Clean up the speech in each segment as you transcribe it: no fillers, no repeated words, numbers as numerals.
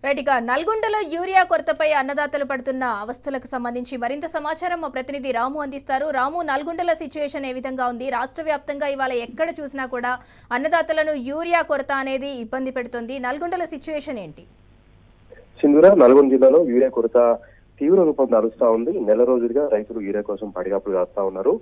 Right ఇక నల్గొండలో urea కొరతపై అన్నదాతలు పడుతున్న అవస్థలకు సంబంధించి మరింత సమాచారం మా ప్రతినిధి రాము అందిస్తారు. రాము, నల్గొండల సిచ్యువేషన్ ఏ విధంగా ఉంది? రాష్ట్ర వ్యాప్తంగా ఇవాళ ఎక్కడ చూసినా కూడా అన్నదాతలను యూరియా కొరత అనేది ఇబ్బంది పెడుతుంది. నల్గొండల సిచ్యువేషన్ ఏంటి? సింధూర, నల్గొండ జిల్లాలో యూరియా కొరత తీవ్ర రూపం నడుస్తా ఉంది. నెల రోజులుగా రైతులు యూరియా కోసం పడిగాపులు కాస్తా ఉన్నారు.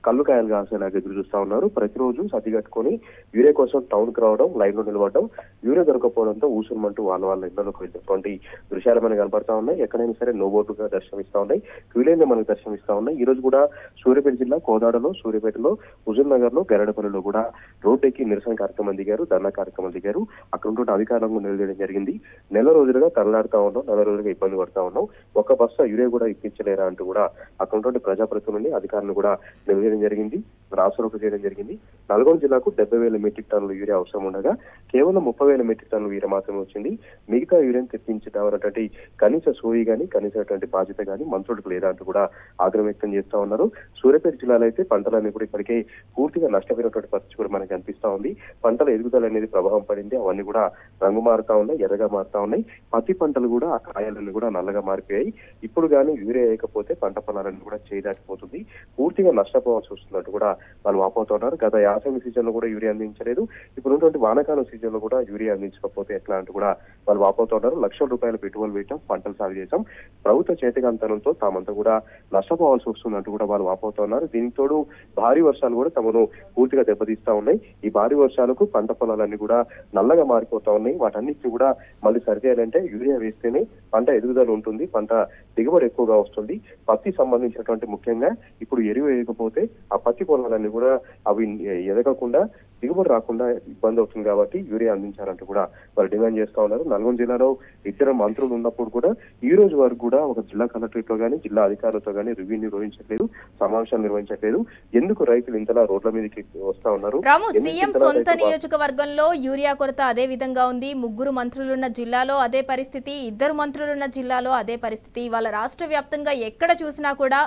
కళ్ళు కాయలు కాసేలాగా ఎదురు చూస్తా ఉన్నారు. ప్రతిరోజు సర్ది కట్టుకొని యూరియా కోసం టౌన్ కి రావడం, లైన్ లో నిలబడడం, యూరియా దొరకపోవడంతో ఊసుమంటూ వాళ్ళ ఇళ్లలోకి వెళ్ళినటువంటి దృశ్యాలు మనకు కనపడతా ఉన్నాయి. ఎక్కడైనా సరే నోబోటుగా దర్శనమిస్తా ఉన్నాయి, క్యూలైన్ మనకు దర్శనమిస్తా ఉన్నాయి. ఈ రోజు కూడా సూర్యాపేట జిల్లా కోదాడలో, సూర్యాపేటలో, హుజూర్ నగర్ లో, గరడపల్లిలో కూడా రోడ్డెక్కి నిరసన కార్యక్రమం దిగారు, ధర్నా కార్యక్రమం దిగారు. అక్కడ ఉంటుంటే అధికారంలో నిలదీయడం జరిగింది. నెల రోజులుగా తరలాడుతా ఉన్నాం, నెల రోజులుగా ఇబ్బంది పడతా ఉన్నాం, ఒక బస్తా యూరియా కూడా ఇప్పించలేరా అంటూ కూడా అక్కడ ఉంటుంటే ప్రజాప్రతినిధులని అధికారులను కూడా నిలదీయడం జరిగింది, రాష్ట్రంలోకి చేయడం జరిగింది. నల్గొండ జిల్లాకు 70,000 మెట్రిక్ టన్నుల యూరియా అవసరం ఉండగా కేవలం 30,000 మెట్రిక్ టన్నుల యూరియా మాత్రమే వచ్చింది. మిగతా యూరియాను తెప్పించడానికి కనీస సోయి గానీ, కనీసటువంటి బాధ్యత గానీ మంత్రులకు లేదా అంటూ కూడా ఆగ్రహం వ్యక్తం చేస్తా ఉన్నారు. సూర్యాపేట జిల్లాలో అయితే పంటలన్నీ కూడా ఇప్పటికే పూర్తిగా నష్టపోయినటువంటి పరిస్థితి కూడా మనకి అనిపిస్తా ఉంది. పంటల ఎదుగుదల అనేది ప్రభావం పడింది, అవన్నీ కూడా రంగు మారుతా ఉన్నాయి, ఎర్రగా మారుతా ఉన్నాయి. పత్తి పంటలు కూడా ఆ కాయలన్నీ కూడా నల్లగా మారిపోయాయి. ఇప్పుడు కానీ యూరియా వేయకపోతే పంట పొలాలన్నీ కూడా చేయదాటిపోతుంది, పూర్తిగా నష్టపోవాల్సి వస్తున్నట్టు కూడా వాళ్ళు వాపోతున్నారు. గత యాసంగి సీజన్ లో కూడా యూరియా అందించలేదు, ఇప్పుడు ఉన్నటువంటి వానాకాలం సీజన్ లో కూడా యూరియా అందించకపోతే ఎట్లా అంటూ కూడా వాళ్ళు వాపోతున్నారు. లక్షల రూపాయల పెట్టుబడులు పెట్టాం, పంటలు సాగు చేశాం, ప్రభుత్వ చేతికంతనంతో తామంతా కూడా నష్టపోవాల్సి వస్తున్నట్టు కూడా వాళ్ళు వాపోతున్నారు. దీనికి తోడు భారీ వర్షాలు కూడా తమను పూర్తిగా దెబ్బతీస్తా ఉన్నాయి. ఈ భారీ వర్షాలకు పంట పొలాలన్నీ కూడా నల్లగా మారిపోతా ఉన్నాయి. వాటన్నిటిని కూడా మళ్ళీ సరిచేయాలంటే యూరియా వేస్తేనే పంట ఎదుగుదల ఉంటుంది, పంట దిగుబడి ఎక్కువగా వస్తుంది. పత్తి సంబంధించినటువంటి ముఖ్యంగా ఇప్పుడు ఎరువు వేయకపోతే ఆ పత్తి పొలాలన్నీ కూడా అవి ఎదగకుండా దిగుబడి రాకుండా ఇబ్బంది అవుతుంది. కాబట్టి యూరియా అందించాలంటూ కూడా వాళ్ళు డిమాండ్ చేస్తా ఉన్నారు. నల్గొండ జిల్లాలో ఇద్దరు మంత్రులు ఉన్నప్పుడు కూడా ఈ రోజు వరకు కూడా ఒక జిల్లా కలెక్టరేట్ లో గానీ, జిల్లా అధికారులతో గానీ రివ్యూ నిర్వహించట్లేదు, సమావేశాలు నిర్వహించట్లేదు. ఎందుకు రైతులు ఇంతలా రోడ్ల మీదకి వస్తా ఉన్నారు? రాము, సీఎం సొంత నియోజకవర్గంలో యూరియా కొరత అదే విధంగా ఉంది. ముగ్గురు మంత్రులున్న జిల్లాలో అదే పరిస్థితి, ఇద్దరు మంత్రులున్న జిల్లాలో అదే పరిస్థితి. వాళ్ళ రాష్ట్ర వ్యాప్తంగా ఎక్కడ చూసినా కూడా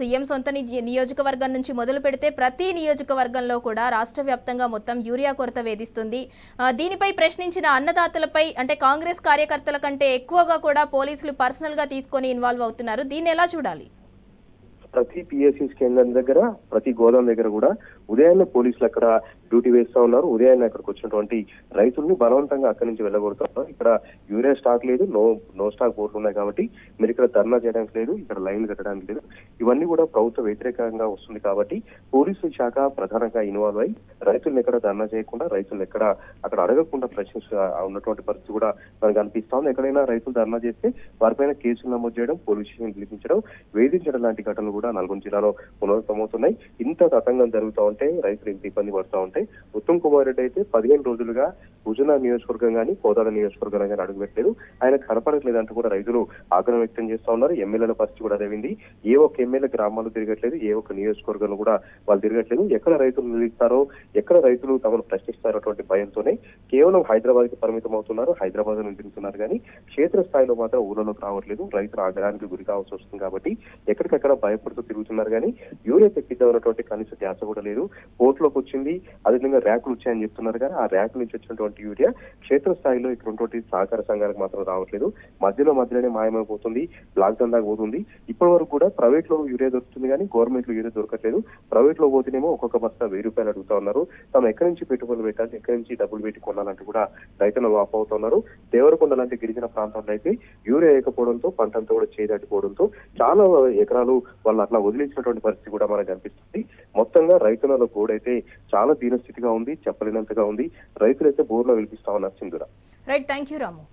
సీఎం సొంత నియోజకవర్గం నుంచి మొదలు పెడితే ప్రతి నియోజకవర్గంలో కూడా రాష్ట్ర వ్యాప్తంగా మొత్తం యూరియా కొరత వేధిస్తుంది. దీనిపై ప్రశ్నించిన అన్నదాతలపై అంటే కాంగ్రెస్ కార్యకర్తల కంటే ఎక్కువగా కూడా పోలీసులు పర్సనల్ గా తీసుకొని ఇన్వాల్వ్ అవుతున్నారు. దీన్ని ఎలా చూడాలి? ప్రతి పిఎస్సి కేంద్రం దగ్గర, ప్రతి గోదాం దగ్గర కూడా ఉదయాన్నే పోలీసులు అక్కడ డ్యూటీ వేస్తా ఉన్నారు. ఉదయాన్నే అక్కడికి వచ్చినటువంటి రైతుల్ని బలవంతంగా అక్కడి నుంచి వెళ్ళగొడుతున్నారు. ఇక్కడ యూరియా స్టాక్ లేదు, నో స్టాక్ బోర్డులు ఉన్నాయి కాబట్టి మీరు ఇక్కడ ధర్నా చేయడానికి లేదు, ఇక్కడ లైన్లు కట్టడానికి లేదు. ఇవన్నీ కూడా ప్రభుత్వ వ్యతిరేకంగా వస్తుంది కాబట్టి పోలీసు శాఖ ప్రధానంగా ఇన్వాల్వ్ అయ్యి రైతులను ఎక్కడ ధర్నా చేయకుండా, రైతులను ఎక్కడ అక్కడ అడగకుండా ప్రశ్నిస్తూ ఉన్నటువంటి పరిస్థితి కూడా మనకు అనిపిస్తా ఉంది. ఎక్కడైనా రైతులు ధర్నా చేస్తే వారిపైన కేసులు నమోదు చేయడం, పోలీస్ స్టేషన్ పిలిపించడం, వేధించడం లాంటి ఘటనలు కూడా నల్గొండ జిల్లాలో పునరావృతమవుతున్నాయి. ఇంత తతంగం జరుగుతూ ఉంటే రైతులు ఇంత ఇబ్బంది పడుతూ ఉంటే ఉత్తమ్ కుమార్ రెడ్డి అయితే 15 రోజులుగా హుజూర్నగర్ నియోజకవర్గం కానీ, కోదాడ నియోజకవర్గం కానీ అడుగుపెట్టలేదు. ఆయన కనపడట్లేదంటూ కూడా రైతులు ఆగ్రహం వ్యక్తం చేస్తా ఉన్నారు. ఎమ్మెల్యేల పరిస్థితి కూడా అదేవింది. ఏ ఒక్క ఎమ్మెల్యే గ్రామాల్లో తిరగట్లేదు, ఏ ఒక్క నియోజకవర్గంలో కూడా వాళ్ళు తిరగట్లేదు. ఎక్కడ రైతులు నిలుస్తారో, ఎక్కడ రైతులు తమను ప్రశ్నిస్తారో అటువంటి భయంతోనే కేవలం హైదరాబాద్ కి పరిమితం అవుతున్నారు, హైదరాబాద్ నుంచి తిరుగుతున్నారు. కానీ క్షేత్రస్థాయిలో మాత్రం ఊళ్ళలోకి రావట్లేదు. రైతులు ఆగ్రహానికి గురి కావాల్సి వస్తుంది కాబట్టి ఎక్కడికక్కడ భయపడుతూ తిరుగుతున్నారు. కానీ యూరియా తెప్పిద్దామన్నటువంటి కనీస ధ్యాస కూడా లేదు. పోర్టులోకి వచ్చింది, అదేవిధంగా ర్యాకులు వచ్చాయని చెప్తున్నారు. కానీ ఆ ర్యాకుల నుంచి వచ్చినటువంటి యూరియా క్షేత్రస్థాయిలో ఇక్కడ ఉన్నటువంటి సహకార సంఘాలకు మాత్రం రావట్లేదు. మధ్యలోనే మాయమైపోతుంది, బ్లాక్ దందాకు పోతుంది. ఇప్పటి వరకు కూడా ప్రైవేట్ లో యూరియా దొరుకుతుంది, కానీ గవర్నమెంట్ లో యూరియా దొరకట్లేదు. ప్రైవేట్ లో పోతేనేమో ఒక్కొక్క బస్తా 1000 రూపాయలు అడుగుతా ఉన్నారు. తాము ఎక్కడి నుంచి పెట్టుబడులు పెట్టాలి, ఎక్కడి నుంచి డబ్బులు పెట్టి కొనాలంటూ కూడా రైతులు వాపోతున్నారు. దేవరకొండ లాంటి గిరిజన ప్రాంతాల్లో అయితే యూరియా వేయకపోవడంతో పంటంతా కూడా చేయదాటిపోవడంతో చాలా ఎకరాలు వాళ్ళు అట్లా వదిలించినటువంటి పరిస్థితి కూడా మనకు కనిపిస్తుంది. మొత్తంగా రైతులలో గోడైతే చాలా దీనస్థితిగా ఉంది, చెప్పలేనంతగా ఉంది. రైతులైతే బోర్లో వినిపిస్తా ఉన్నారు. సింధూర. Right, thank you Ramu.